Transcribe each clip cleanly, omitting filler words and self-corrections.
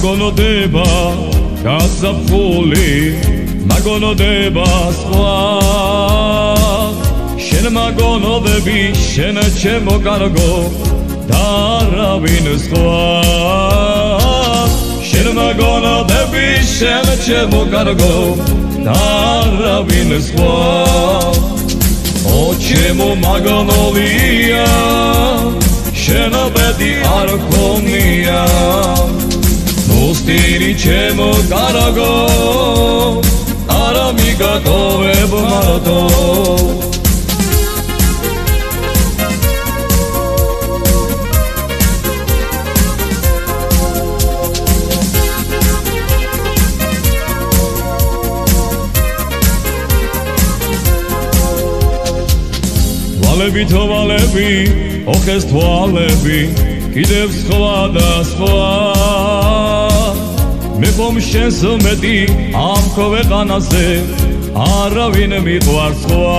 მაგონოდება გაზაფხული მაგონოდება სხვა შენ მაგონოდები შენ ჩემო კარგო და არავინ სხვა შენ მაგონოდები შენ ჩემო კარგო და არავინ სხვა ო ჩემო მაგონოვია შენობედი არ ხომია ნუსტირი ჩემო კარგო არა მიგატოვებ მარტო ვალები თვალები ოხეს თვალები კიდევ სხვა და სხვა მე ხომ შენს მეტი ამ ქვეყანაზე არავინ მიყვარს სხვა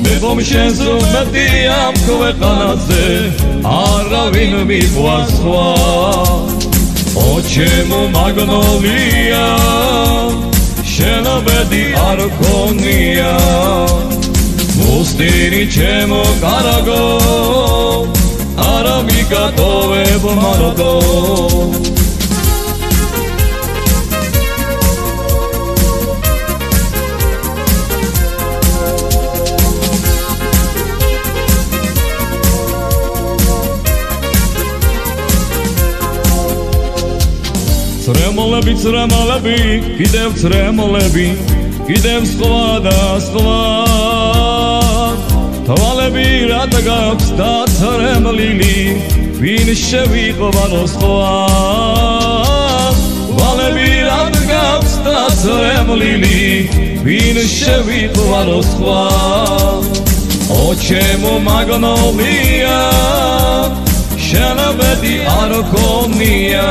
მე ხომ შენს მეტი ამ ქვეყანაზე არავინ მიყვარს სხვა ო ჩემო მაგნოლია შენობედი არ ხონია ნუსტირი ჩემო კარგო არა მიგატოვებ მარტო ცრემოლები ცრემოლები კიდევ ცრემოლები კიდევ სხვა და სხვა თვალები რად გაქვს დაცრემლილი ვინ შევიყვანო სხვა თვალები რად გაქვს დაცრემლილი ვინ შევიყვანო სხვა ო ჩემო მაგნოლია შენობედი არ ხომია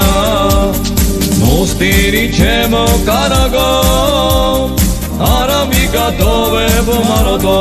ნუსტირი ჩემო კარგო არა მიგატოვებ მარტო